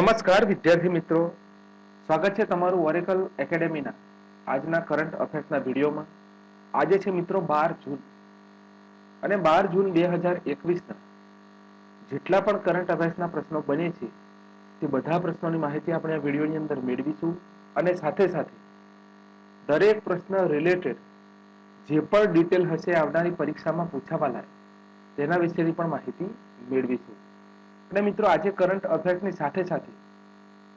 નમસ્કાર વિદ્યાર્થી મિત્રો, સ્વાગત છે તમારું ઓરેકલ એકેડેમીના આજના કરંટ અફેર્સના વિડીયોમાં. આજે છે મિત્રો 12 જૂન અને 12 જૂન 2021ના જેટલા પણ કરંટ અફેર્સના પ્રશ્નો બને છે તે બધા પ્રશ્નોની માહિતી આપણે આ વિડીયોની અંદર મેળવીશું અને સાથે સાથે દરેક પ્રશ્ન રિલેટેડ જે પણ ડિટેલ હશે આવનારી પરીક્ષામાં પૂછાવા લાયક તેના વિશેની પણ માહિતી મેળવીશું. અને મિત્રો આજે કરંટ અફેર્સની સાથે સાથે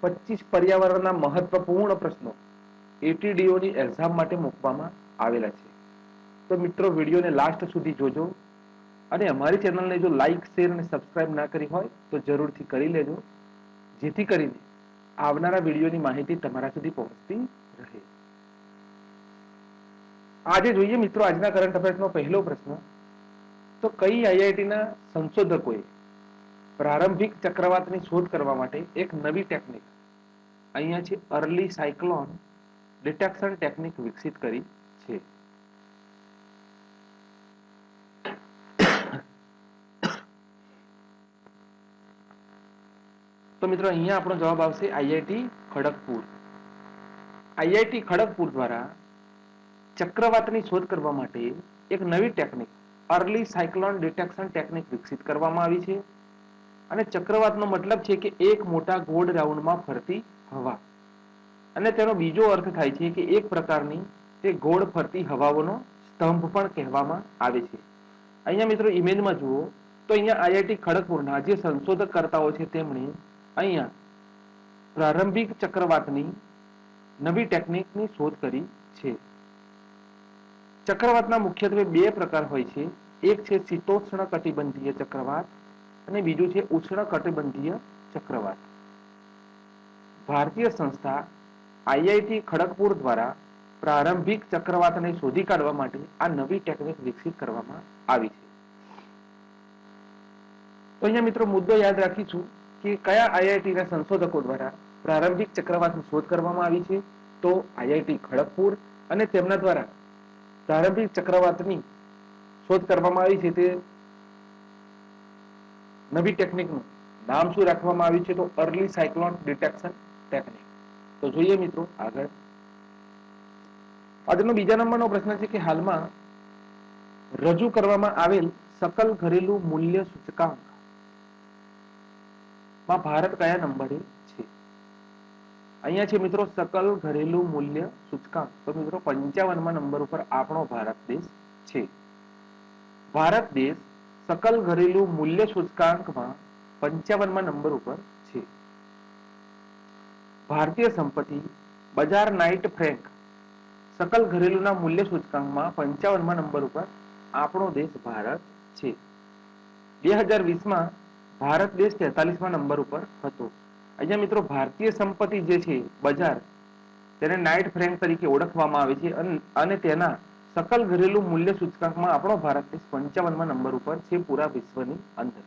25 પર્યાવરણના મહત્વપૂર્ણ પ્રશ્નો એટીડીઓની એક્ઝામ માટે મૂકવામાં આવેલા છે. તો મિત્રો વિડીયોને લાસ્ટ સુધી જોજો અને અમારી ચેનલને જો લાઈક, શેર અને સબસ્ક્રાઇબ ના કરી હોય તો જરૂરથી કરી લેજો, જેથી કરીને આવનારા વિડીયોની માહિતી તમારા સુધી પહોંચતી રહે. આજે જોઈએ મિત્રો આજના કરંટ અફેર્સનો પહેલો પ્રશ્ન. તો કઈ આઈઆઈટીના સંશોધકોએ પ્રારંભિક ચક્રવાતની શોધ કરવા માટે એક નવી ટેકનિક અહીંયા છે અર્લી સાયક્લોન ડિટેક્શન ટેકનિક વિકસિત કરી છે? તો મિત્રો અહીંયા આપણો જવાબ આવશે આઈઆઈટી ખડગપુર. આઈઆઈટી ખડગપુર દ્વારા ચક્રવાતની શોધ કરવા માટે એક નવી technique early cyclone detection technique વિકસિત કરવામાં આવી છે. અને ચક્રવાતનો મતલબ છે કે એક મોટા ગોળ રાઉન્ડમાં ફરતી હવા, અને તેનો બીજો અર્થ થાય છે કે એક પ્રકારની તે ગોળ ફરતી હવાઓનો સ્તંભ પણ કહેવામાં આવે છે. અહીંયા મિત્રો ઇમેજમાં જુઓ તો અહીંયા આઈઆઈટી ખડગપુરના જે સંશોધકકર્તાઓ છે તેમણે અહીંયા પ્રારંભિક ચક્રવાતની નવી ટેકનિકની શોધ કરી છે. ચક્રવાતના મુખ્યત્વે બે પ્રકાર હોય છે. એક છે શીતોષ્ણ કટિબંધીય ચક્રવાત અને બીજું છે ઉષ્ણ કટિબંધીય ચક્રવાત. ભારતીય સંસ્થા આઈઆઈટી ખડગપુર દ્વારા પ્રારંભિક ચક્રવાતને શોધી કાઢવા માટે આ નવી ટેકનિક વિકસિત કરવામાં આવી છે. તો અહીંયા મિત્રો મુદ્દો યાદ રાખીશું કે કયા આઈઆઈટીના સંશોધકો દ્વારા પ્રારંભિક ચક્રવાતની શોધ કરવામાં આવી છે. તો આઈઆઈટી ખડગપુર, અને તેમના દ્વારા પ્રારંભિક ચક્રવાતની શોધ કરવામાં આવી છે તે નવી ટેકનિકનું નામ શું રાખવામાં આવ્યું છે? તો અર્લી સાયક્લોન ડિટેક્શન ટેકનિક. તો જોઈએ મિત્રો આગળ. આજનો બીજા નંબરનો પ્રશ્ન છે કે હાલમાં રજૂ કરવામાં આવેલ સકલ ઘરેલું મૂલ્ય સૂચકાંક માં ભારત કયા નંબરે છે? અહીંયા છે મિત્રો સકલ ઘરેલું મૂલ્ય સૂચકાંક. તો મિત્રો 55મા નંબર ઉપર આપણો ભારત દેશ છે. ભારત દેશ સકલ ઘરેલું મૂલ્ય સૂચકાંકમાં 55મા નંબર ઉપર છે. ભારતીય સંપત્તિ બજાર નાઇટ ફ્રેન્ક સકલ ઘરેલુંના મૂલ્ય સૂચકાંકમાં 55મા નંબર ઉપર આપણો દેશ ભારત છે. 2020માં ભારત દેશ 43મા નંબર ઉપર હતો. અહીંયા મિત્રો ભારતીય સંપત્તિ જે છે બજાર, તેને નાઇટ ફ્રેન્ક તરીકે ઓળખવામાં આવે છે અને તેના સકલ ઘરેલું મૂલ્ય સૂચકાંકમાં આપણો ભારત દેશ 55મા નંબર ઉપર છે પૂરા વિશ્વની અંદર.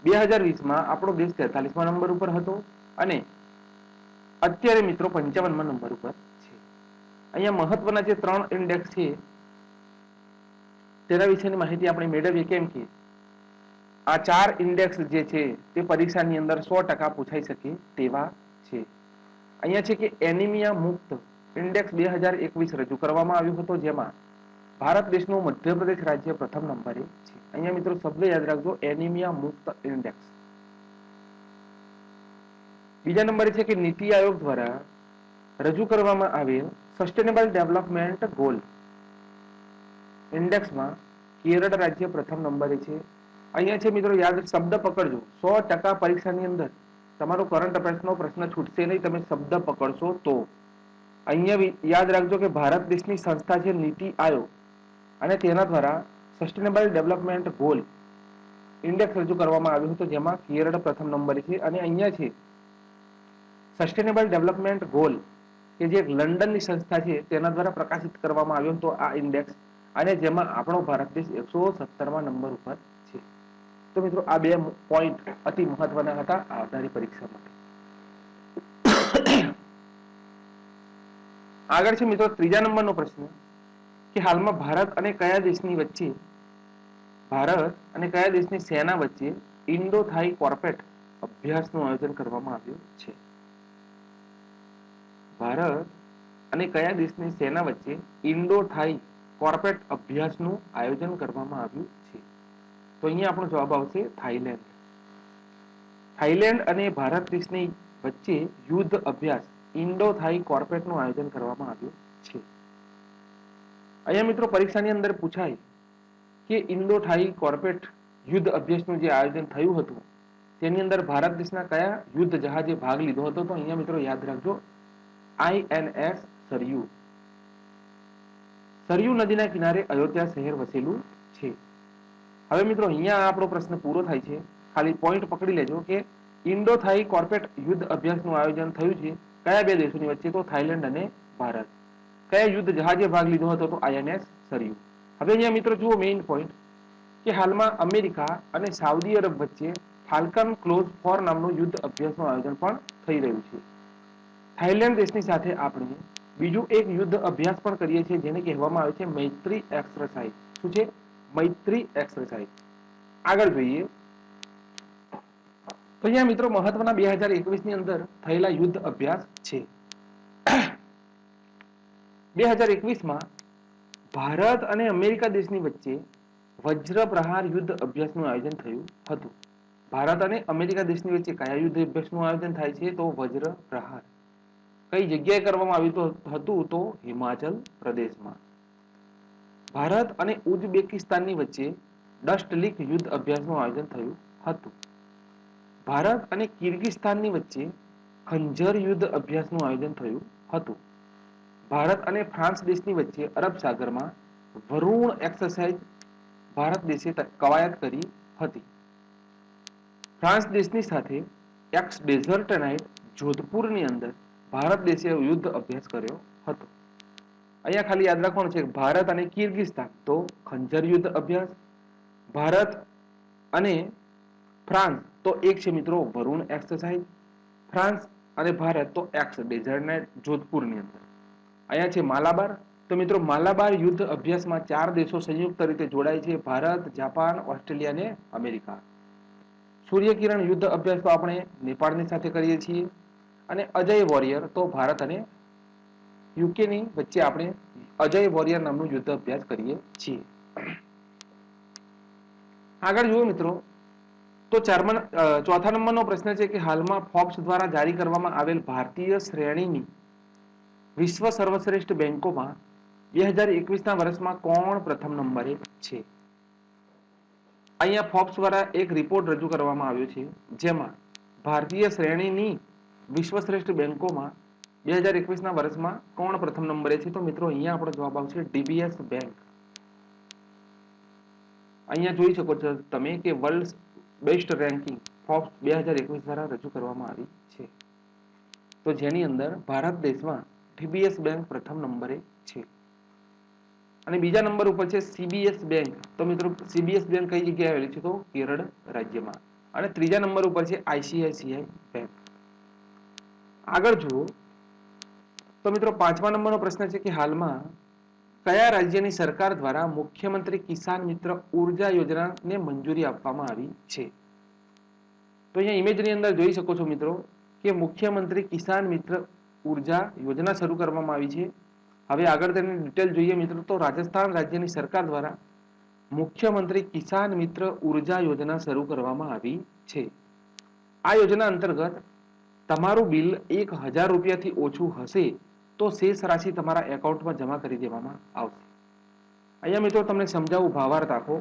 2020માં આપણો દેશ 43મા નંબર ઉપર હતો અને અત્યારે મિત્રો 55મા નંબર ઉપર છે. અહીંયા મહત્વના જે 3 ઇન્ડેક્સ છે તેના વિશેની માહિતી આપણે મેળવીએ, કેમ કે આ 4 ઇન્ડેક્સ જે છે તે પરીક્ષાની અંદર 100% પૂછાઈ શકે તેવા છે. અહીંયા છે કે એનિમિયા મુક્ત ઇન્ડેક્સ 2021 રજૂ કરવામાં આવ્યો હતો, જેમાં ભારત દેશનું મધ્યપ્રદેશ રાજ્ય પ્રથમ નંબરે છે. અહીંયા મિત્રો શબ્દ યાદ રાખજો, એનિમિયા મુક્ત ઇન્ડેક્સ. બીજા નંબરે છે કે નીતિ આયોગ દ્વારા રજૂ કરવામાં આવેલ સસ્ટેનેબલ ડેવલપમેન્ટ ગોલ ઇન્ડેક્સમાં કેરળ રાજ્ય પ્રથમ નંબરે છે. અહીંયા છે મિત્રો યાદ શબ્દ પકડજો, 100% પરીક્ષાની અંદર તમારો કરંટ અફેર્સનો પ્રશ્ન છૂટશે નહીં તમે શબ્દ પકડશો તો. અહીંયા યાદ રાખજો કે ભારત દેશની સંસ્થા છે નીતિ આયોગ, અને તેના દ્વારા સસ્ટેનેબલ ડેવલપમેન્ટ ગોલ ઇન્ડેક્સ રજૂ કરવામાં આવ્યું હતું, જેમાં કેરળ પ્રથમ નંબરે છે. અને અહીંયા છે સસ્ટેનેબલ ડેવલપમેન્ટ ગોલ કે જે લંડનની સંસ્થા છે તેના દ્વારા પ્રકાશિત કરવામાં આવ્યો હતો આ ઇન્ડેક્સ, અને જેમાં આપણો ભારત દેશ 117મા નંબર ઉપર છે. તો મિત્રો આ 2 પોઈન્ટ અતિ મહત્વના હતા આવનારી પરીક્ષા માટે. આગળ છે મિત્રો ત્રીજા નંબરનો પ્રશ્ન કે હાલમાં ભારત અને કયા દેશની સેના વચ્ચે ઇન્ડો થાઈ કોર્પેટ અભ્યાસનું આયોજન કરવામાં આવ્યું છે? ભારત અને કયા દેશની સેના વચ્ચે ઇન્ડો થાઈ કોર્પેટ અભ્યાસનું આયોજન કરવામાં આવ્યું છે? તો અહીંયા આપણો જવાબ આવશે થાઈલેન્ડ. થાઈલેન્ડ અને ભારત દેશની વચ્ચે યુદ્ધ અભ્યાસ ઇન્ડો થાઈ કોર્પેટનું આયોજન કરવામાં આવ્યું છે. અહીંયા મિત્રો પરીક્ષાની અંદર પૂછાય કે ઇન્ડો થાઈ કોર્પેટ યુદ્ધ અભ્યાસનું જે આયોજન થયું હતું તેની અંદર ભારત દેશના કયા યુદ્ધ જહાજે ભાગ લીધો હતો? તો અહીંયા મિત્રો યાદ રાખજો, INS સરયુ. સરયુ નદીના કિનારે અયોધ્યા શહેર વસેલું છે. હવે મિત્રો અહીંયા આપણો પ્રશ્ન પૂરો થાય છે. ખાલી પોઈન્ટ પકડી લેજો કે ઇન્ડો થાઈ કોર્પેટ યુદ્ધ અભ્યાસનું આયોજન થયું છે કયા બે દેશોની વચ્ચે? તો થાઈલેન્ડ અને ભારત. કયા યુદ્ધ જહાજે ભાગ લીધો હતો? તો INS સરયુ. હવે અહીંયા મિત્રો જુઓ મેઇન પોઈન્ટ કે હાલમાં અમેરિકા અને સાઉદી અરબ વચ્ચે ફાલ્કન ક્લોઝ 4 નામનું યુદ્ધ અભ્યાસનું આયોજન પણ થઈ રહ્યું છે. થાઈલેન્ડ દેશની સાથે આપણે બીજું એક યુદ્ધ અભ્યાસ પણ કરીએ છીએ જેને કહેવામાં આવે છે મૈત્રી એક્સરસાઇઝ. શું છે? મૈત્રી એક્સરસાઇઝ. આગળ જોઈએ તો અહીંયા મિત્રો મહત્વના 2021 ની અંદર થયેલા યુદ્ધ અભ્યાસ છે. 2021માં ભારત અને અમેરિકા દેશની વચ્ચે વજ્ર પ્રહાર યુદ્ધ અભ્યાસનું આયોજન થયું હતું. ભારત અને અમેરિકા દેશની વચ્ચે કયા યુદ્ધ અભ્યાસનું આયોજન થાય છે? તો વજ્ર પ્રહાર. કઈ જગ્યાએ કરવામાં આવ્યું હતું? તો હિમાચલ પ્રદેશમાં. ભારત અને ઉઝબેકિસ્તાનની વચ્ચે ડસ્ટ લીક યુદ્ધ અભ્યાસનું આયોજન થયું હતું. ભારત અને કિર્ગિસ્તાનની વચ્ચે ખંજર યુદ્ધ અભ્યાસનું આયોજન થયું હતું. ભારત અને ફ્રાન્સ દેશની વચ્ચે અરબ સાગરમાં વરુણ એક્સરસાઇઝ ભારત દેશે કવાયત કરી હતી. ફ્રાન્સ દેશની સાથે એક્સ ડેઝર્ટ નાઇટ જોધપુરની અંદર ભારત દેશે યુદ્ધ અભ્યાસ કર્યો હતો. અહીંયા ખાલી યાદ રાખવાનું છે ભારત અને કિર્ગિસ્તાન તો ખંજર યુદ્ધ અભ્યાસ, ભારત અને ફ્રાન્સ તો એક છે મિત્રો વરુણ એક્સરસાઇઝ, ફ્રાન્સ અને ભારત તો એક્સ ડેઝર્ટ નાઇટ જોધપુરની અંદર. અહીંયા છે માલાબાર. તો મિત્રો માલાબાર યુદ્ધ અભ્યાસમાં 4 દેશો સંયુક્ત રીતે જોડાય છે, ભારત, જાપાન, ઓસ્ટ્રેલિયા અને અમેરિકા. સૂર્યકિરણ યુદ્ધ અભ્યાસ તો આપણે નેપાળની સાથે કરીએ છીએ અને અજય વોરિયર તો ભારત અને યુકેની વચ્ચે આપણે અજય વોરિયર નામનું યુદ્ધ અભ્યાસ કરીએ છીએ. આગળ જુઓ મિત્રો તો ચોથા નંબરનો પ્રશ્ન છે કે હાલમાં ફોર્બ્સ દ્વારા જારી કરવામાં આવેલ ભારતીય શ્રેણીની વિશ્વ સર્વશ્રેષ્ઠ બેંકોમાં 2021ના વર્ષમાં કોણ પ્રથમ નંબરે છે? અહીંયા ફોર્બ્સ દ્વારા એક રિપોર્ટ રજૂ કરવામાં આવ્યો છે જેમાં ભારતીય શ્રેણીની વિશ્વશ્રેષ્ઠ બેંકોમાં 2021ના વર્ષમાં કોણ પ્રથમ નંબરે છે? તો મિત્રો અહીંયા આપણો જવાબ આવશે DBS બેંક. અહીંયા જોઈ શકો છો તમે કે વર્લ્ડ બેસ્ટ રેન્કિંગ ફોર્બ્સ 2021 દ્વારા રજૂ કરવામાં આવી છે. તો જેની અંદર ભારત દેશમાં DBS બેંક પ્રથમ નંબરે છે અને બીજા નંબર ઉપર છે CBS બેંક. તો મિત્રો CBS બેંક કઈ જગ્યાએ આવેલી છે? તો કેરળ રાજ્યમાં. અને ત્રીજા નંબર ઉપર છે ICICI બેંક. આગળ જુઓ તો મિત્રો 5મા નંબરનો પ્રશ્ન છે કે હાલમાં કયા રાજ્યની સરકાર દ્વારા મુખ્યમંત્રી કિસાન મિત્ર ઉર્જા યોજનાને મંજૂરી આપવામાં આવી છે? તો અહીંયા ઇમેજની અંદર જોઈ શકો છો મિત્રો કે મુખ્યમંત્રી કિસાન મિત્ર ઉર્જા યોજના શરૂ કરવામાં આવી છે. હવે આગળ તેની ડિટેલ જોઈએ મિત્રો તો રાજસ્થાન રાજ્યની સરકાર દ્વારા મુખ્યમંત્રી કિસાન મિત્ર ઉર્જા યોજના શરૂ કરવામાં આવી છે. આ યોજના અંતર્ગત તમારું બિલ 1000 રૂપિયાથી ઓછું હશે તો શેષ રાશિ તમારા એકાઉન્ટમાં જમા કરી દેવામાં આવશે. અહીંયા મિત્રો તમને સમજાવું, ભાવાર્થ આખો.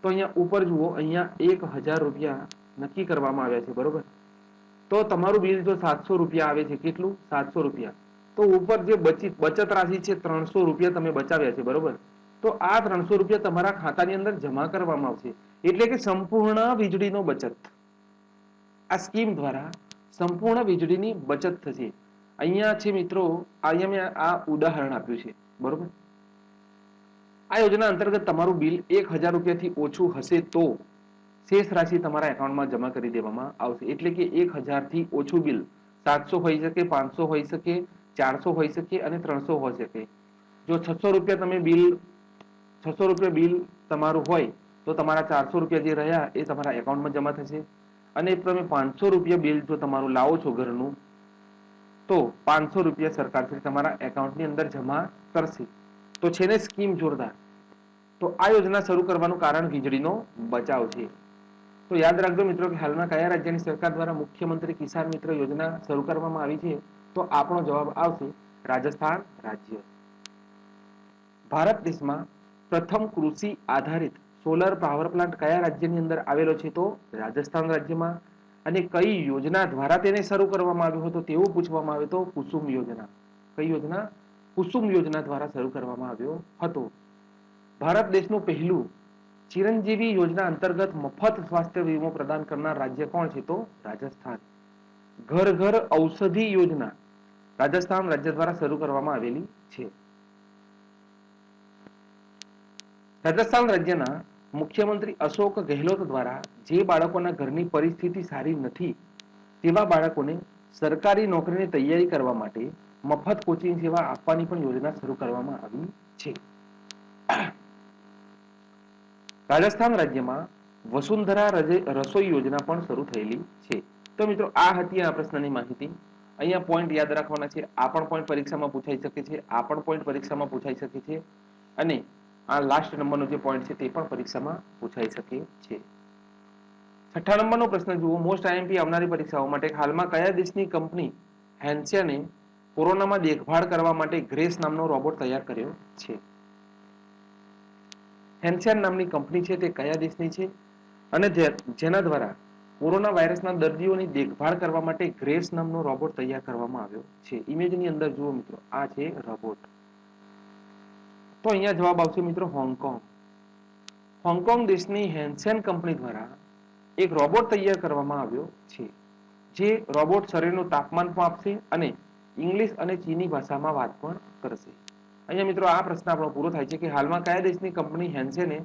તો અહીંયા ઉપર જુઓ, અહીંયા 1000 રૂપિયા નક્કી કરવામાં આવ્યા છે, બરોબર? તો તમારું બિલ જો 700 રૂપિયા આવે છે, કેટલું? 700 રૂપિયા. તો ઉપર જે બચત રાશિ છે 300 રૂપિયા તમે બચાવ્યા છે, બરોબર? તો આ 300 રૂપિયા તમારા ખાતાની અંદર જમા કરવામાં આવશે. એટલે કે સંપૂર્ણ વીજળીનો બચત. આ સ્કીમ દ્વારા સંપૂર્ણ વીજળીની બચત થશે. અહીંયા છે મિત્રો, અહીંયા મેં આ ઉદાહરણ આપ્યું છે, બરોબર? આ યોજના અંતર્ગત તમારું બિલ 1000 રૂપિયાથી ઓછું હશે તો શેષ રાશિ તમારા એકાઉન્ટમાં જમા કરી દેવામાં આવશે. એટલે કે 1000 થી ઓછું બિલ 700 હોઈ શકે, 500 હોઈ શકે, 400 હોઈ શકે અને 300 હોઈ શકે. જો 600 રૂપિયા બિલ તમારું હોય તો તમારા 400 રૂપિયા જે રહ્યા એ તમારા એકાઉન્ટમાં જમા થશે અને તમે 500 રૂપિયા બિલ જો તમારું લાવો છો ઘરનું, તો 500 રૂપિયા સરકાર તમારા એકાઉન્ટની અંદર જમા કરશે. તો છે ને સ્કીમ જોરદાર. તો આ યોજના શરૂ કરવાનું કારણ વીજળીનો બચાવ છે. તો યાદ રાખજો મિત્રો કે હાલમાં કયા રાજ્યની સરકાર દ્વારા મુખ્યમંત્રી કિસાન મિત્ર યોજના શરૂ કરવામાં આવી છે? તો આપણો જવાબ આવશે રાજસ્થાન રાજ્ય. ભારત દેશમાં પ્રથમ કૃષિ આધારિત સોલર પાવર પ્લાન્ટ કયા રાજ્યની અંદર આવેલો છે? તો રાજસ્થાન રાજ્યમાં. અને કઈ યોજના દ્વારા તેને શરૂ કરવામાં આવ્યો હતો તેવું પૂછવામાં આવે તો કુસુમ યોજના. કઈ યોજના? કુસુમ યોજના દ્વારા શરૂ કરવામાં આવ્યો હતો. ભારત દેશનું પહેલું ચિરંજીવી યોજના અંતર્ગત મફત સ્વાસ્થ્ય વીમો પ્રદાન કરનાર રાજ્ય કોણ છે? તો રાજસ્થાન. ઘર ઘર ઔષધિ યોજના રાજસ્થાન રાજ્ય દ્વારા શરૂ કરવામાં આવેલી છે. રાજસ્થાન રાજ્યના મુખ્યમંત્રી અશોક ગેહલોત દ્વારા જે બાળકોના ઘરની પરિસ્થિતિ સારી નથી તેવા બાળકોને સરકારી નોકરીની તૈયારી કરવા માટે મફત કોચિંગ સેવા આપવાની પણ યોજના શરૂ કરવામાં આવી છે. રાજસ્થાન રાજ્યમાં વસુંધરા રસોઈ યોજના પણ શરૂ થયેલી છે. તો મિત્રો આ હતી આ પ્રશ્નની માહિતી. અહીંયા પોઈન્ટ યાદ રાખવાના છે. આ પણ પોઈન્ટ પરીક્ષામાં પૂછાઈ શકે છે, આ પણ પોઈન્ટ પરીક્ષામાં પૂછાઈ શકે છે, અને આ લાસ્ટ નંબરનો જે પોઈન્ટ છે તે પણ પરીક્ષામાં પૂછાઈ શકે છે. 6 નંબરનો પ્રશ્ન જુઓ. મોસ્ટ આઈએમપી આવનારી પરીક્ષાઓ માટે હાલમાં કયા દેશની કંપની હેન્સિયને કોરોનામાં દેખભાળ કરવા માટે ગ્રેસ નામનો રોબોટ તૈયાર કર્યો છે? હેન્સિયન નામની કંપની છે તે કયા દેશની છે અને જેના દ્વારા કોરોના વાયરસના દર્દીઓની દેખભાળ કરવા માટે ગ્રેસ નામનો રોબોટ તૈયાર કરવામાં આવ્યો છે? ઇમેજની અંદર જુઓ મિત્રો, આ છે રોબોટ. તો અહીંયા જવાબ આવશે મિત્રો હોંગકોંગ. હોંગકોંગ દેશની હેન્સિયન કંપની દ્વારા એક રોબોટ તૈયાર કરવામાં આવ્યો છે, જે રોબોટ શરીરનું તાપમાન પણ આપશે અને ઇંગ્લિશ અને ચીની ભાષામાં વાત પણ કરશે. અહીંયા મિત્રો આ પ્રશ્ન આપણો પૂરો થાય છે કે હાલમાં કયા દેશની કંપની હેન્સેને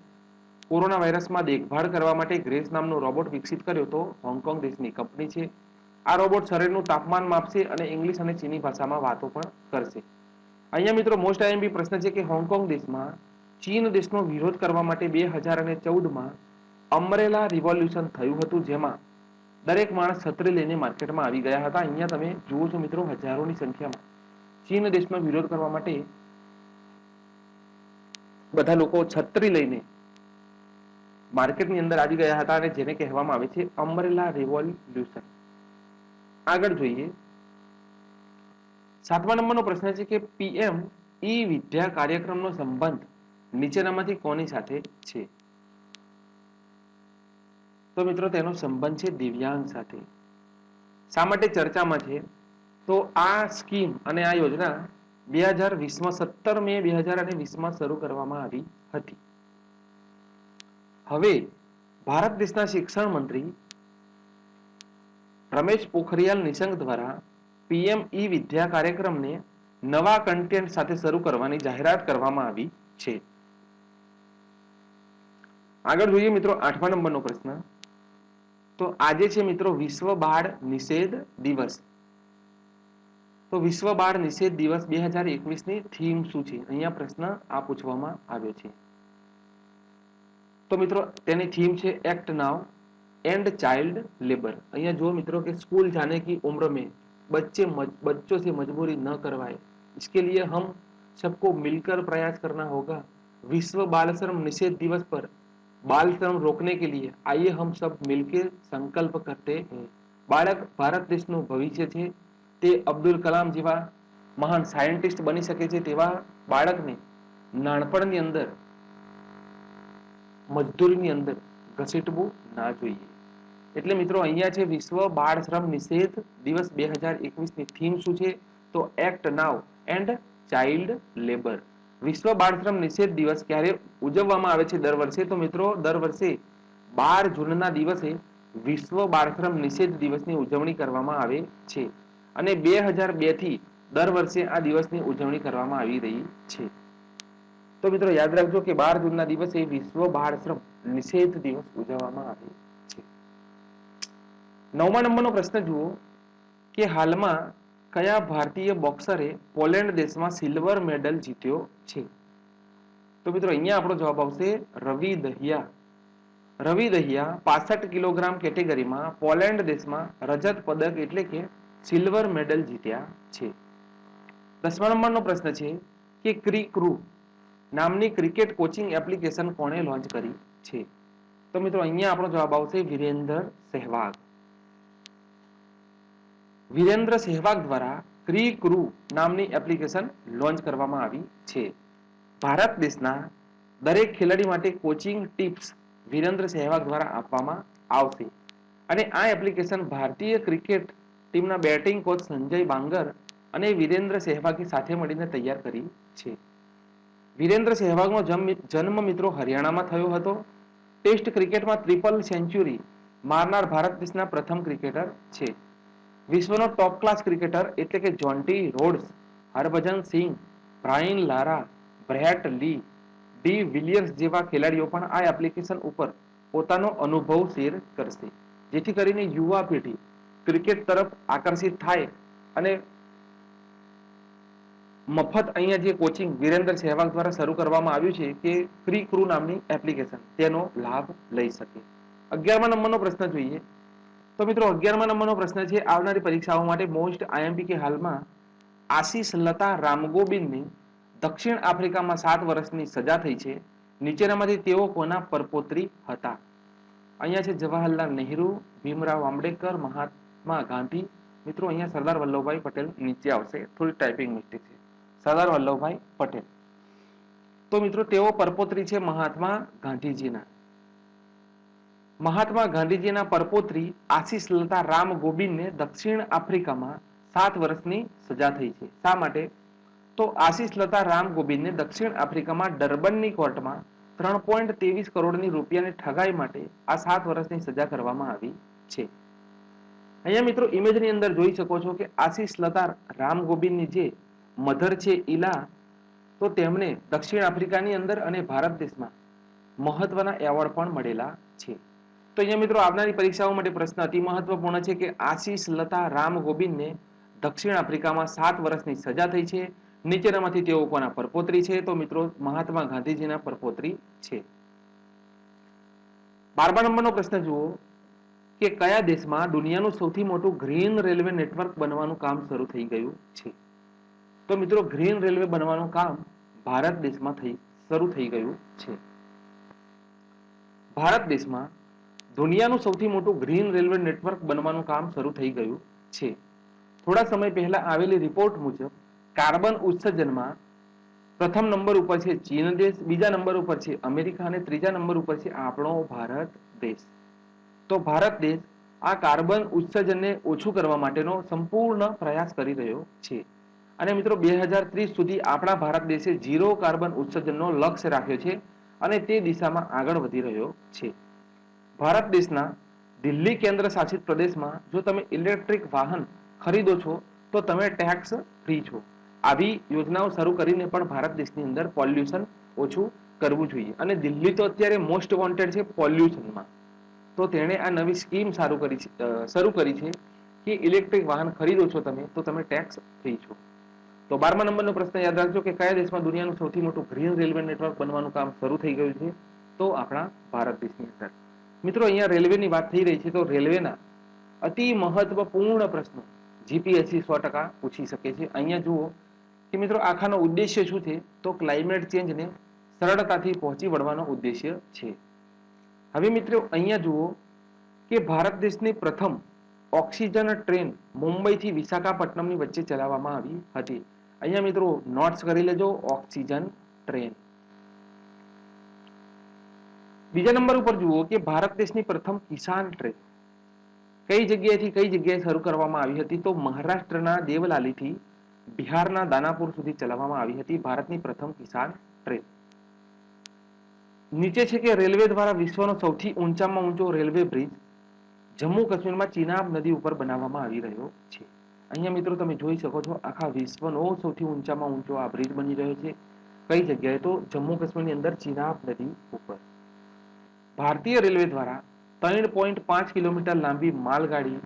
કોરોના વાયરસમાં દેખભાળ કરવા માટે ગ્રેસ નામનો રોબોટ વિકસિત કર્યો? તો હોંગકોંગ દેશની કંપની છે. આ રોબોટ શરીરનું તાપમાન માપશે અને ઇંગ્લિશ અને ચીની ભાષામાં વાતો પણ કરશે. અહીંયા મિત્રો મોસ્ટ આઈએમપી પ્રશ્ન છે કે હોંગકોંગ દેશમાં ચીન દેશનો વિરોધ કરવા માટે 2014માં અમ્બ્રેલા રિવોલ્યુશન થયું હતું, જેમાં દરેક માણસ છત્રી લઈને માર્કેટમાં આવી ગયા હતા. અહીંયા તમે જુઓ છો મિત્રો, હજારોની સંખ્યામાં ચીન દેશનો વિરોધ કરવા માટે બધા લોકો છત્રી લઈને માર્કેટની અંદર આવી ગયા હતા, અને જેને કહેવામાં આવે છે અમ્બ્રેલા રિવોલ્યુશન. આગળ જોઈએ. 7મા નંબરનો પ્રશ્ન છે કે પીએમ ઈ વિદ્યા કાર્યક્રમનો સંબંધ નીચેનામાંથી કોની સાથે છે? તો મિત્રો તેનો સંબંધ છે દિવ્યાંગ સાથે. શા માટે ચર્ચામાં છે? તો આ સ્કીમ અને આ યોજના 2020માં 17 મે 2020માં શરૂ કરવામાં આવી હતી. હવે ભારત દેશના શિક્ષણ મંત્રી રમેશ પોખરિયાલ નિશંક દ્વારા પીએમ ઈ વિદ્યા કાર્યક્રમને નવા કન્ટેન્ટ સાથે શરૂ કરવાની જાહેરાત કરવામાં આવી છે. આગળ જોઈએ મિત્રો 8મા નંબરનો પ્રશ્ન. તો આજે છે મિત્રો વિશ્વ બાળ નિષેધ દિવસ. તો વિશ્વ બાળ નિષેધ દિવસ 2021ની થીમ શું છે? અહીંયા પ્રશ્ન આ પૂછવામાં આવ્યો છે. તો મિત્રો તેની થીમ છે act now and child labour. અહીંયા જો મિત્રો કે स्कूल जाने की उम्र में बच्चों से मजबूरी न करवाए, इसके लिए हम सबको मिलकर प्रयास करना होगा. विश्व बाल श्रम निषेध दिवस पर बाल श्रम रोकने के लिए आइए हम सब मिलकर संकल्प करते हैं. બાળક ભારત દેશનું ભવિષ્ય છે. તે અબ્દુલ કલામ જેવા મહાન સાયન્ટિસ્ટ બની શકે છે. તેવા બાળકને નાનપણની અંદર મજદૂરીની અંદર ઘસીટવું ના જોઈએ. એટલે મિત્રો અહીંયા છે વિશ્વ બાળ શ્રમ નિષેધ દિવસ 2021ની થીમ શું છે? તો act now and child labour. વિશ્વ બાળ શ્રમ નિષેધ દિવસ ક્યારે ઉજવવામાં આવે છે દર વર્ષે? તો મિત્રો દર વર્ષે 12 જૂનના દિવસે વિશ્વ બાળ શ્રમ નિષેધ દિવસની ઉજવણી કરવામાં આવે છે, અને 2002 થી દર વર્ષે આ દિવસની ઉજવણી કરવામાં આવી રહી છે. તો મિત્રો યાદ રાખજો કે 12 જૂનના દિવસે વિશ્વ બાળ શ્રમ નિષેધ દિવસ ઉજવવામાં આવે છે. 9મા નંબરનો પ્રશ્ન જુઓ કે હાલમાં કયા ભારતીય બોક્સરે પોલેન્ડ દેશમાં સિલ્વર મેડલ જીત્યો છે? તો મિત્રો અહીંયા આપણો જવાબ આવશે રવિ દહિયા. રવિ દહિયા 65 કિલોગ્રામ કેટેગરીમાં પોલેન્ડ દેશમાં રજત પદક એટલે કે સિલ્વર મેડલ જીત્યા છે. 10મા નંબરનો પ્રશ્ન છે કે ક્રી-ક્રૂ નામની ક્રિકેટ કોચિંગ એપ્લિકેશન કોણે લોન્ચ કરી છે? તો મિત્રો અહીંયા આપણો જવાબ આવશે વિરેન્દ્ર સહેવાગ. વિરેન્દ્ર સહેવાગ દ્વારા ક્રી-ક્રૂ નામની એપ્લિકેશન લોન્ચ કરવામાં આવી છે. ભારત દેશના દરેક ખેલાડી માટે કોચિંગ ટિપ્સ વિરેન્દ્ર સહેવાગ દ્વારા આપવામાં આવશે અને આ એપ્લિકેશન ભારતીય ક્રિકેટ ટીમના બેટિંગ કોચ સંજય બાંગર અને વિરેન્દ્ર સહેવાગે સાથે મળીને તૈયાર કરી છે. વિરેન્દ્ર સહેવાગનો જન્મ મિત્રો હરિયાણામાં થયો હતો. ટેસ્ટ ક્રિકેટમાં ટ્રિપલ સેન્ચુરી મારનાર ભારત દેશના પ્રથમ ક્રિકેટર છે. વિશ્વનો ટોપ ક્લાસ ક્રિકેટર એટલે કે જોન્ટી રોડ્સ, હરભજન સિંહ, બ્રાયન લારા, બ્રેટ લી, ડી વિલિયર્સ જેવા ખેલાડીઓ પણ આ એપ્લિકેશન ઉપર પોતાનો અનુભવ શેર કરશે, જેથી કરીને યુવા પેઢી ક્રિકેટ તરફ આકર્ષિત થાય અને મફત અહીંયા જે કોચિંગ વિરેન્દ્ર સહેવાગ દ્વારા શરૂ કરવામાં આવ્યું છે કે ક્રી-ક્રૂ નામની એપ્લિકેશન, તેનો લાભ લઈ શકે. 11મા નંબરનો પ્રશ્ન જોઈએ તો મિત્રો 11મા નંબરનો પ્રશ્ન છે આવનારી પરીક્ષાઓ માટે મોસ્ટ આઈએમપી કે હાલમાં આશીષ લતા રામગોબિંદને દક્ષિણ આફ્રિકામાં 7 વર્ષની સજા થઈ છે. નીચેનામાંથી તેઓ કોના પરપોત્રી હતા? અહીંયા છે જવાહરલાલ નહેરુ, ભીમરાવ આંબેડકર, મહાત્મા ગાંધી. મિત્રો અહીંયા સરદાર વલ્લભભાઈ પટેલ નીચે આવશે, થોડી ટાઈપિંગ મિસ્ટેક છે. સરદાર વલ્લભભાઈ પટેલ. તો મિત્રો તેઓ પરપોત્રી છે મહાત્મા ગાંધીજીના. મહાત્મા ગાંધીજીના પરપોત્રી આશીષ લતા રામગોબિંદને દક્ષિણ આફ્રિકામાં 7 વર્ષની સજા થઈ છે. શા માટે? તો આશીષ લતા રામગોબિંદને દક્ષિણ આફ્રિકામાં ડર્બનની કોર્ટમાં 3.23 કરોડની રૂપિયાની ઠગાઈ માટે આ 7 વર્ષની સજા કરવામાં આવી છે. અહીંયા મિત્રો ઇમેજની અંદર જોઈ શકો છો કે આશીષ લતા રામગોબિંદની જે મધર છે ઈલા, તો તેમને દક્ષિણ આફ્રિકાની અંદર અને ભારત દેશમાં મહત્વના એવોર્ડ પણ મળેલા છે. તો અહીંયા મિત્રો આવનારી પરીક્ષાઓ માટે પ્રશ્ન અતિ મહત્વપૂર્ણ છે કે આશીષ લતા રામગોબિંદને દક્ષિણ આફ્રિકામાં 7 વર્ષની સજા થઈ છે. નીચેનામાંથી તેઓ કોના પરપોત્રી છે? તો મિત્રો મહાત્મા ગાંધીજીના પરપોત્રી છે. 12મા નંબરનો પ્રશ્ન જુઓ કે કયા દેશમાં દુનિયાનું સૌથી મોટું ગ્રીન રેલવે નેટવર્ક બનવાનું કામ શરૂ થઈ ગયું છે? તો મિત્રો ગ્રીન રેલવે બનવાનું કામ ભારત દેશમાં શરૂ થઈ ગયું છે. ભારત દેશમાં દુનિયાનું સૌથી મોટું ગ્રીન રેલવે નેટવર્ક બનવાનું કામ શરૂ થઈ ગયું છે. થોડા સમય પહેલા આવેલી રિપોર્ટ મુજબ કાર્બન ઉત્સર્જનમાં પ્રથમ નંબર ઉપર છે ચીન દેશ, બીજા નંબર ઉપર છે અમેરિકા અને ત્રીજા નંબર ઉપર છે આપણો ભારત દેશ. તો ભારત દેશ આ કાર્બન ઉત્સર્જનને ઓછું કરવા માટેનો સંપૂર્ણ પ્રયાસ કરી રહ્યો છે અને મિત્રો 2030 સુધી આપણા ભારત દેશે 0 કાર્બન ઉત્સર્જનનો લક્ષ્ય રાખ્યો છે અને તે દિશામાં આગળ વધી રહ્યો છે. ભારત દેશના દિલ્હી કેન્દ્ર શાસિત પ્રદેશમાં જો તમે ઇલેક્ટ્રિક વાહન ખરીદો છો તો તમે ટેક્સ ફ્રી છો. આવી યોજનાઓ શરૂ કરીને પણ ભારત દેશની અંદર પોલ્યુશન ઓછું કરવું જોઈએ અને દિલ્હી તો અત્યારે મોસ્ટ વોન્ટેડ છે પોલ્યુશનમાં. તો તેણે આ નવી સ્કીમ શરૂ કરી છે કે ઇલેક્ટ્રિક વાહન ખરીદો છો તમે તો તમે ટેક્સ ફ્રી છો. તો 12મા નંબરનો પ્રશ્ન યાદ રાખજો કે કયા દેશમાં દુનિયાનું સૌથી મોટું ગ્રીન રેલવે નેટવર્ક બનવાનું કામ શરૂ થઈ ગયું છે? તો આપણા ભારત દેશની અંદર. મિત્રો અહીંયા રેલવેની વાત થઈ રહી છે તો રેલવેના અતિ મહત્વપૂર્ણ પ્રશ્નો જીપીએસસી 100% પૂછી શકે છે. અહીંયા જુઓ કે મિત્રો આખાનો ઉદ્દેશ્ય શું છે? તો ક્લાઇમેટ ચેન્જને સરળતાથી પહોંચી વળવાનો ઉદ્દેશ્ય છે. હવે મિત્રો અહીંયા જુઓ કે ભારત દેશની પ્રથમ ઓક્સિજન ટ્રેન મુંબઈથી વિશાખાપટ્ટનમની વચ્ચે ચલાવવામાં આવી હતી. અહીંયા મિત્રો નોટ્સ કરી લેજો, ઓક્સિજન ટ્રેન. બીજા નંબર ઉપર જુઓ કે ભારત દેશની પ્રથમ કિસાન ટ્રેન કઈ જગ્યાએથી કઈ જગ્યાએ શરૂ કરવામાં આવી હતી? તો મહારાષ્ટ્રના દેવલાલીથી બિહારના દાનાપુર સુધી ચલાવવામાં આવી હતી ભારતની પ્રથમ કિસાન ટ્રેન. નીચે છે કે રેલવે દ્વારા વિશ્વનો સૌથી ઊંચામાં ઊંચો રેલવે બ્રિજ જમ્મુ કાશ્મીરમાં ચિનાબ નદી ઉપર બનાવવામાં આવી રહ્યો છે. અહીંયા મિત્રો તમે જોઈ શકો છો આખા વિશ્વનો સૌથી ઊંચામાં ઊંચો આ બ્રિજ બની રહ્યો છે. કઈ જગ્યાએ? તો જમ્મુ કાશ્મીરની અંદર ચિનાબ નદી ઉપર. ભારતીય રેલવે દ્વારા 3.5 કિલોમીટર લાંબી માલગાડી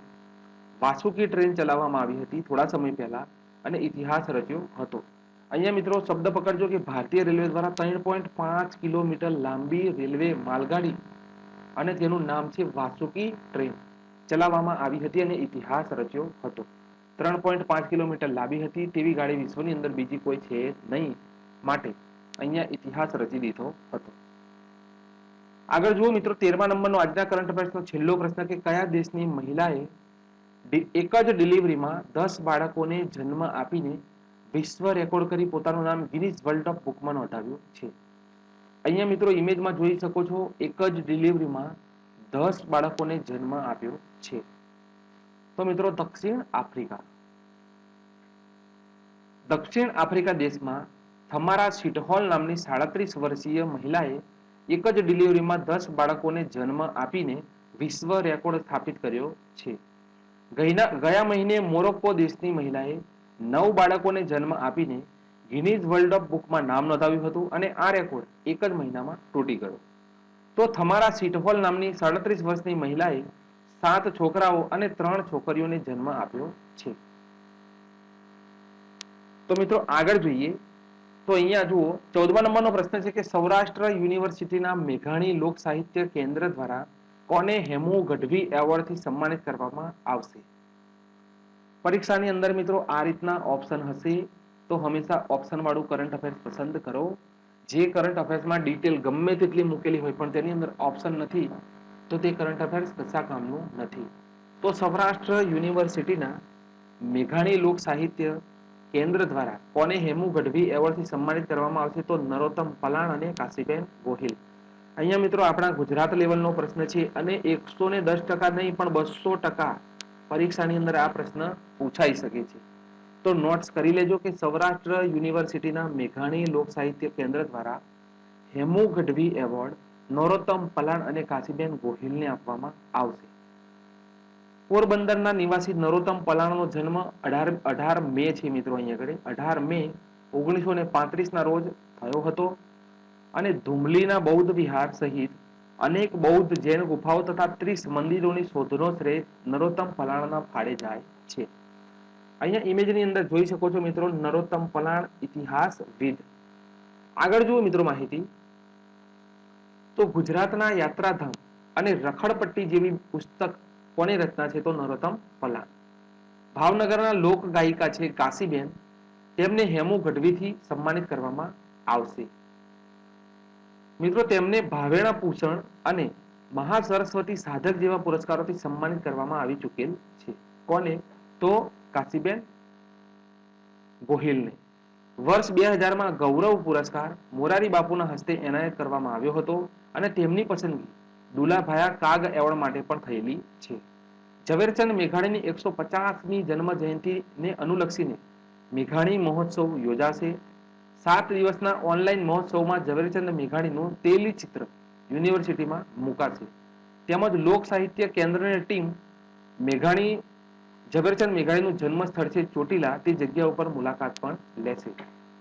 વાસુકી ટ્રેન ચલાવવામાં આવી હતી થોડા સમય પહેલા અને ઇતિહાસ રચ્યો હતો. અહીંયા મિત્રો શબ્દ પકડજો કે ભારતીય રેલવે દ્વારા 3.5 કિલોમીટર લાંબી રેલવે માલગાડી અને તેનું નામ છે વાસુકી ટ્રેન ચલાવવામાં આવી હતી અને ઇતિહાસ રચ્યો હતો. 3.5 કિલોમીટર લાંબી હતી તેવી ગાડી વિશ્વની અંદર બીજી કોઈ છે નહીં, માટે અહીંયા ઇતિહાસ રચી દીધો હતો. આગળ જુઓ મિત્રો, 13મા નંબરનો આજના કરંટ અફેર્સનો છેલ્લો પ્રશ્ન કે કયા દેશની મહિલાએ એક જ ડિલિવરીમાં 10 બાળકોને જન્મ આપીને વિશ્વ રેકોર્ડ કરી પોતાનું નામ ગિનીઝ વર્લ્ડ ઓફ બુકમાં નોંધાવ્યું છે. અહીંયા મિત્રો ઇમેજમાં જોઈ શકો છો, એક જ ડિલિવરીમાં 10 બાળકોને જન્મ આપ્યો છે. તો મિત્રો દક્ષિણ આફ્રિકા દેશમાં થમારા સિટહોલ નામની 37 વર્ષીય મહિલાએ એક જ ડિલિવરીમાં 10 બાળકોને જન્મ આપીને વિશ્વ રેકોર્ડ સ્થાપિત કર્યો છે. ગયા મહિને મોરોક્કો દેશની મહિલાએ 9 બાળકોને જન્મ આપીને ગિનીઝ વર્લ્ડ ઓફ બુકમાં નામ નોંધાવ્યું હતું અને આ રેકોર્ડ એક જ મહિનામાં તૂટી ગયો. તો થમારા સિટહોલ નામની 37 વર્ષની મહિલાએ 7 છોકરાઓ અને 3 છોકરીઓને જન્મ આપ્યો છે. તો મિત્રો આગળ જોઈએ તો અહીંયા જુઓ 14મા નંબરનો પ્રશ્ન છે કે સૌરાષ્ટ્ર યુનિવર્સિટીના મેઘાણી લોક સાહિત્ય કેન્દ્ર દ્વારા કોને હેમુ ગઢવી એવોર્ડથી સન્માનિત કરવામાં આવશે? પરીક્ષાની અંદર મિત્રો આ રીતના ઓપ્શન હશે, તો હંમેશા ઓપ્શન વાળું કરંટ અફેર્સ પસંદ કરો. જે કરંટ અફેર્સમાં ડિટેલ ગમે તેટલી મૂકેલી હોય પણ તેની અંદર ઓપ્શન નથી તો તે કરંટ અફેર્સ કશા કામનું નથી. તો સૌરાષ્ટ્ર યુનિવર્સિટીના મેઘાણી લોક સાહિત્ય કેન્દ્ર દ્વારા કોને હેમુ ગઢવી એવોર્ડથી સન્માનિત કરવામાં આવશે? તો નરોત્તમ પલાણ અને કાશીબેન ગોહિલ. અહીંયા મિત્રો આપણા ગુજરાત લેવલનો પ્રશ્ન છે અને 110% નહીં પણ 200% પરીક્ષાની અંદર આ પ્રશ્ન પૂછાઈ શકે છે. તો નોટ્સ કરી લેજો કે સૌરાષ્ટ્ર યુનિવર્સિટીના મેઘાણી લોક સાહિત્ય કેન્દ્ર દ્વારા હેમુ ગઢવી એવોર્ડ નરોત્તમ પલાણ અને કાશીબેન ગોહિલને આપવામાં આવશે. પોરબંદરના નિવાસી નરોત્તમ પલાણનો જન્મ 18 મે છે મિત્રો. અહીંયા આગળ 18 મે 1935 ના રોજ થયો હતો અને ધુમલીના બૌદ્ધ વિહાર સહિત અનેક બૌદ્ધ જૈન ગુફાઓ તથા 30 મંદિરોની શોધનો શ્રેય નરોત્તમ પલાણના ફાળે જાય છે. અહીંયા ઇમેજની અંદર જોઈ શકો છો મિત્રો નરોત્તમ પલાણ ઇતિહાસવિદ. આગળ જુઓ મિત્રો માહિતી, તો ગુજરાતના યાત્રાધામ અને રખડપટ્ટી જેવી પુસ્તક કોની રચના છે? તો નરોત્તમ પલાણ. ભાવનગરના લોક ગાયિકા છે કાશીબેન, તેમને હેમુ ગઢવીથી સન્માનિત કરવામાં આવશે. મિત્રો તેમને ભાવેણા ભૂષણ અને મહા સરસ્વતી સાધક જેવા પુરસ્કારોથી સન્માનિત કરવામાં આવી ચૂકેલ છે. કોને? તો કાશીબેન ગોહિલને. વર્ષ 2000માં ગૌરવ પુરસ્કાર મોરારી બાપુના હસ્તે એનાયત કરવામાં આવ્યો હતો અને તેમની પસંદગી દુલાભાયા કાગ એવોર્ડ માટે પણ થયેલી છે. ઝવેરચંદ મેઘાણીની 150મી જન્મ જયંતિને અનુલક્ષીને મેઘાણી મહોત્સવ યોજાશે. 7 દિવસના ઓનલાઈન મહોત્સવમાં ઝવેરચંદ મેઘાણીનું તૈલચિત્ર યુનિવર્સિટીમાં મુકાશે. તેમજ લોક સાહિત્ય કેન્દ્રની ટીમ ઝવેરચંદ મેઘાણીનું જન્મ સ્થળ છે ચોટીલા, તે જગ્યા ઉપર મુલાકાત પણ લેશે.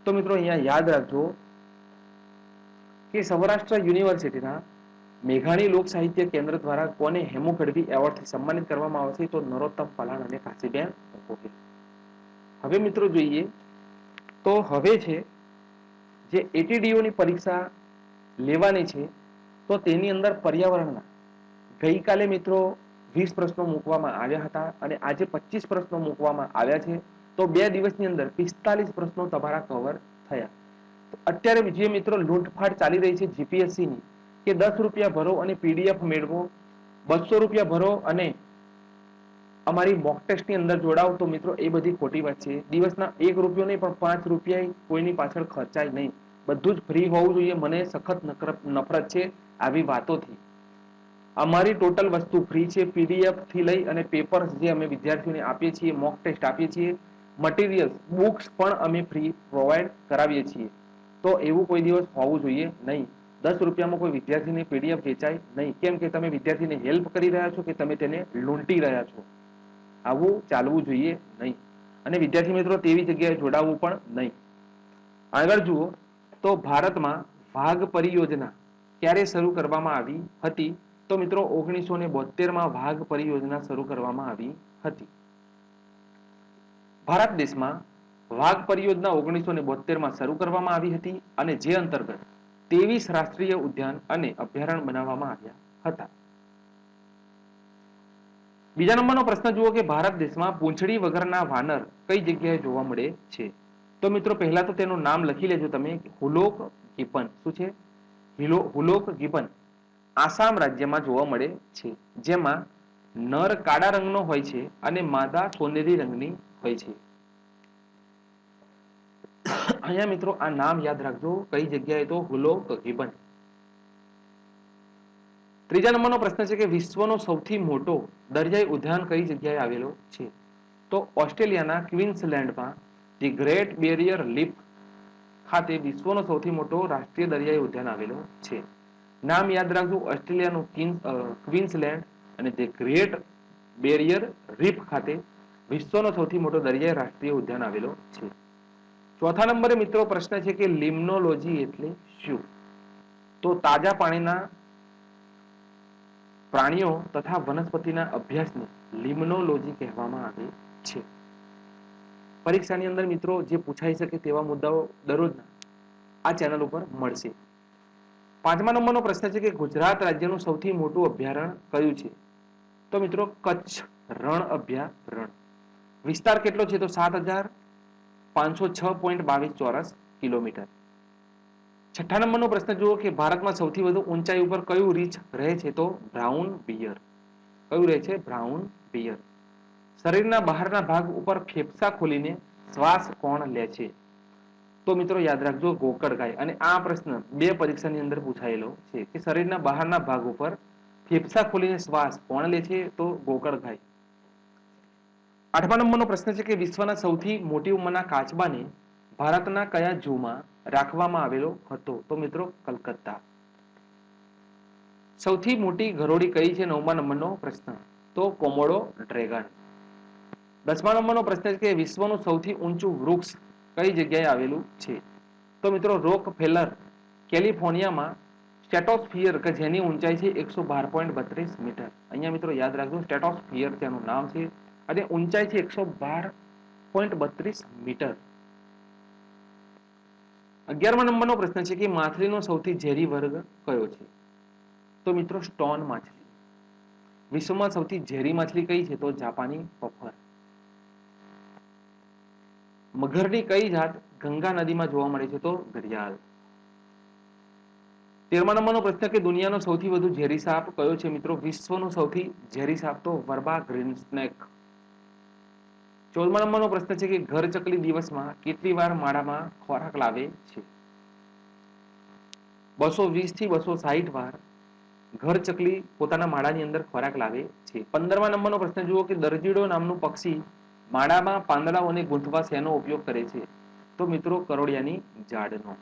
તો મિત્રો અહીંયા યાદ રાખજો કે સૌરાષ્ટ્ર યુનિવર્સિટીના મેઘાણી લોક સાહિત્ય કેન્દ્ર દ્વારા કોને હેમુ ગઢવી એવોર્ડથી સન્માનિત કરવામાં આવશે? તો નરોત્તમ પલાણ અને કાશીબેન ગોહિલ. હવે મિત્રો જોઈએ તો હવે છે જે એટીડીઓની પરીક્ષા લેવાની છે તો તેની અંદર પર્યાવરણના ગઈકાલે મિત્રો 20 પ્રશ્નો મૂકવામાં આવ્યા હતા અને આજે 25 પ્રશ્નો મૂકવામાં આવ્યા છે. તો 2 દિવસની અંદર 45 પ્રશ્નો તમારા કવર થયા. અત્યારે જે મિત્રો લૂંટફાટ ચાલી રહી છે જીપીએસસીની કે 10 રૂપિયા ભરો અને પીડીએફ મેળવો, 200 રૂપિયા ભરો અને અમારી મોક ટેસ્ટની અંદર જોડાવ, તો મિત્રો એ બધી ખોટી વાત છે. દિવસના 1 રૂપિયો નહીં પણ 5 રૂપિયા કોઈની પાછળ ખર્ચાય નહીં. બધું જ ફ્રી હોવું જોઈએ. મને સખત નફરત છે આવી વાતોથી. અમારી ટોટલ વસ્તુ ફ્રી છે. પીડીએફ થી લઈ અને પેપર્સ જે અમે વિદ્યાર્થીઓને આપીએ છીએ, મોક ટેસ્ટ આપીએ છીએ, મટીરિયલ્સ બુક્સ પણ અમે ફ્રી પ્રોવાઈડ કરાવીએ છીએ. તો એવું કોઈ દિવસ હોવું જોઈએ નહીં. 10 રૂપિયામાં કોઈ વિદ્યાર્થીને પીડીએફ વેચાય નહીં. કેમ કે તમે વિદ્યાર્થીને હેલ્પ કરી રહ્યા છો કે તમે તેને લૂંટી રહ્યા છો? આવું ચાલવું જોઈએ નહીં. અને વિદ્યાર્થી મિત્રો તેવી જગ્યાએ જોડાવવું પણ નહીં. આગળ જુઓ તો ભારતમાં વાઘ પરિયોજના ક્યારે શરૂ કરવામાં આવી હતી? તો મિત્રો 1972માં વાઘ પરિયોજના શરૂ કરવામાં આવી હતી. ભારત દેશમાં વાઘ પરિયોજના 1972માં શરૂ કરવામાં આવી હતી અને જે અંતર્ગત 23 રાષ્ટ્રીય ઉદ્યાન અને અભયારણ્ય બનાવવામાં આવ્યા હતા. બીજા નંબરનો પ્રશ્ન જુઓ કે ભારત દેશમાં પૂંછડી વગરના વાનર કઈ જગ્યાએ જોવા મળે છે? તો મિત્રો પહેલા તો તેનું નામ લખી લેજો તમે, હુલોક ગિબન. શું છે? હુલોક ગિબન આસામ રાજ્યમાં જોવા મળે છે, જેમાં નર કાળા રંગનો હોય છે અને માદા સોનેરી રંગની હોય છે. અહીંયા મિત્રો આ નામ યાદ રાખજો, કઈ જગ્યાએ? તો હુલોક ગિબન. ત્રીજા નંબરનો પ્રશ્ન છે કે વિશ્વનો સૌથી મોટો દરિયાઈ ઉદ્યાન કઈ જગ્યાએ આવેલો છે? તો ઓસ્ટ્રેલિયાના ક્વીન્સલેન્ડમાં ધી ગ્રેટ બેરિયર લીફ ખાતે વિશ્વનો સૌથી મોટો રાષ્ટ્રીય દરિયાઈ ઉદ્યાન આવેલો છે. નામ યાદ રાખજો, ઓસ્ટ્રેલિયાનું ક્વીન્સલેન્ડ અને ધી ગ્રેટ બેરિયર રીફ ખાતે વિશ્વનો સૌથી મોટો દરિયાઈ રાષ્ટ્રીય ઉદ્યાન આવેલો છે. ચોથા નંબરે મિત્રો પ્રશ્ન છે કે લિમ્નોલોજી એટલે શું? તો તાજા પાણીના પ્રાણીઓ તથા વનસ્પતિના અભ્યાસને લિમ્નોલોજી કહેવામાં આવે છે. પરીક્ષાની અંદર મિત્રો જે પૂછાઈ શકે તેવા મુદ્દાઓ દરરોજના આ ચેનલ ઉપર મળશે. પાંચમા નંબરનો પ્રશ્ન છે કે ગુજરાત રાજ્યનું સૌથી મોટું અભયારણ્ય કયું છે? તો મિત્રો કચ્છ રણ અભયારણ્ય. વિસ્તાર કેટલો છે? તો 7,506.22 ચોરસ કિલોમીટર. છઠ્ઠા નંબરનો પ્રશ્ન જુઓ કે ભારતમાં સૌથી વધુ ઊંચાઈ ઉપર કયું રીંછ રહે છે? તો બ્રાઉન બિયર. કયું રહે છે? Brown bear. શરીરના બહારના ભાગ ઉપર ફેફસા ખોલીને શ્વાસ કોણ લે છે? તો મિત્રો યાદ રાખજો, ગોકળ ગાય. અને આ પ્રશ્ન બે પરીક્ષાની અંદર પૂછાયેલો છે કે શરીરના બહારના ભાગ ઉપર ફેફસા ખોલીને શ્વાસ કોણ લે છે? તો ગોકળ ગાય. આઠમા નંબરનો પ્રશ્ન છે કે વિશ્વના સૌથી મોટી ઉંમરના કાચબાને ભારતના કયા ઝૂમાં રાખવામાં આવેલો હતો? તો મિત્રો કલકત્તા. સૌથી મોટી ગરોળી કઈ છે? નવમા નંબરનો પ્રશ્ન, તો કોમોડો ડ્રેગન. દસમા નંબરનો પ્રશ્ન છે કે વિશ્વનું સૌથી ઊંચું વૃક્ષ કઈ જગ્યાએ આવેલું છે? તો મિત્રો રોકફેલર કેલિફોર્નિયામાં સ્ટ્રેટોસ્ફિયર કે જેની ઊંચાઈ છે 112.32 મીટર. અહીંયા મિત્રો યાદ રાખજો, સ્ટ્રેટોસ્ફિયર તેનું નામ છે અને ઊંચાઈ છે 112.32 મીટર. 11મા નંબરનો પ્રશ્ન છે કે માછલીનો સૌથી ઝેરી વર્ગ કયો છે? તો મિત્રો સ્ટોન માછલી. વિશ્વમાં સૌથી ઝેરી માછલી કઈ છે? તો જાપાની પફર. મગરની કઈ જાત ગંગા નદીમાં જોવા મળે છે? તો ઘડિયાળ. 13મા નંબરનો પ્રશ્ન કે દુનિયાનો સૌથી વધુ ઝેરી સાપ કયો છે? મિત્રો વિશ્વનો સૌથી ઝેરી સાપ તો વર્બા ગ્રીન સ્નેક. 14મા નંબરનો પ્રશ્ન છે કે ઘર ચકલી દિવસમાં કેટલી વાર માળામાં ખોરાક લાવે છે? 220 થી 260 વાર ઘર ચકલી પોતાના માળાની અંદર ખોરાક લાવે છે. 15મા નંબરનો પ્રશ્ન જુઓ કે દરજીડો નામનું પક્ષી માળામાં પાંદડાઓને ગૂંથવા શેનો ઉપયોગ કરે છે? તો મિત્રો કરોળિયાની ઝાડનો.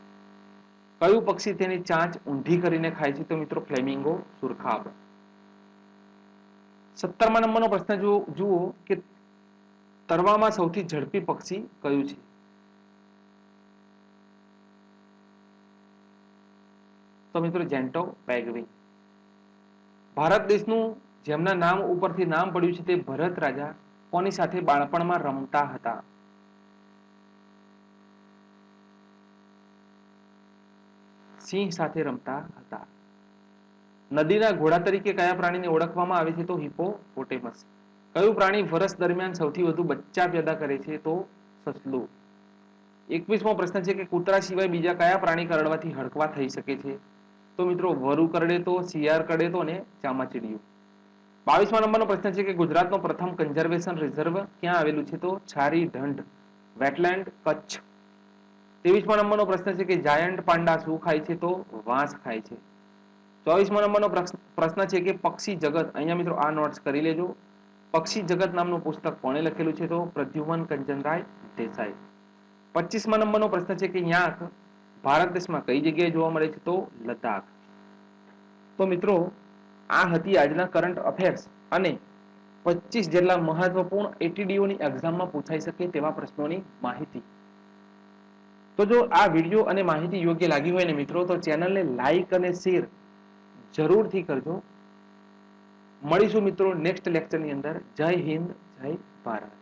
કયું પક્ષી તેની ચાંચ ઊંધી કરીને ખાય છે? તો મિત્રો ફ્લેમિંગો સુરખાબ. 17મા નંબરનો પ્રશ્ન જુઓ કે તરવામાં સૌથી ઝડપી પક્ષી કયું છે? તો મિત્રો જેન્ટો પેગવી. ભારત દેશનું જેમના નામ ઉપરથી નામ પડ્યું છે તે ભરત રાજા કોની સાથે બાળપણમાં રમતા હતા? સિંહ સાથે રમતા હતા. નદીના ઘોડા તરીકે કયા પ્રાણીને ઓળખવામાં આવે છે? તો હિપોપોટેમસ. કયું પ્રાણી વર્ષ દરમિયાન સૌથી વધુ બચ્ચા પેદા કરે છે? તો સસલું. 21મો પ્રશ્ન છે કે કૂતરા સિવાય બીજા કયા પ્રાણી કરડવાથી હડકવા થઈ શકે છે? તો મિત્રો વરુ કરડે તો, શિયાળ કરડે તો અને ચામાચીડિયું. 22મા નંબરનો પ્રશ્ન છે કે ગુજરાતનો પ્રથમ કન્ઝર્વેશન રિઝર્વ ક્યાં આવેલું છે? તો છારી ઢંઢ વેટલેન્ડ કચ્છ. 23મા નંબરનો પ્રશ્ન છે કે જાયન્ટ પાંડા શું ખાય છે? તો વાંસ ખાય છે. 24મા નંબરનો પ્રશ્ન છે કે પક્ષી જગત, અહીંયા મિત્રો આ નોટ્સ કરી લેજો, પક્ષી જગત નામનું પુસ્તક કોણે લખેલું છે? તો પ્રદ્યુમન કંચનરાય દેસાઈ. 25મા નંબરનો પ્રશ્ન છે કે યાક ભારત દેશમાં કઈ જગ્યાએ જોવા મળે છે? તો લદ્દાખ. તો મિત્રો આ હતી આજના કરંટ અફેર્સ અને 25 જેટલા મહત્વપૂર્ણ એટીડીઓની એક્ઝામમાં પૂછાઈ શકે તેવા પ્રશ્નોની માહિતી. તો જો આ વિડીયો અને માહિતી યોગ્ય લાગી હોય ને મિત્રો તો ચેનલને લાઈક અને શેર જરૂરથી કરજો. મળીશું મિત્રો નેક્સ્ટ લેક્ચરની અંદર. જય હિન્દ, જય ભારત.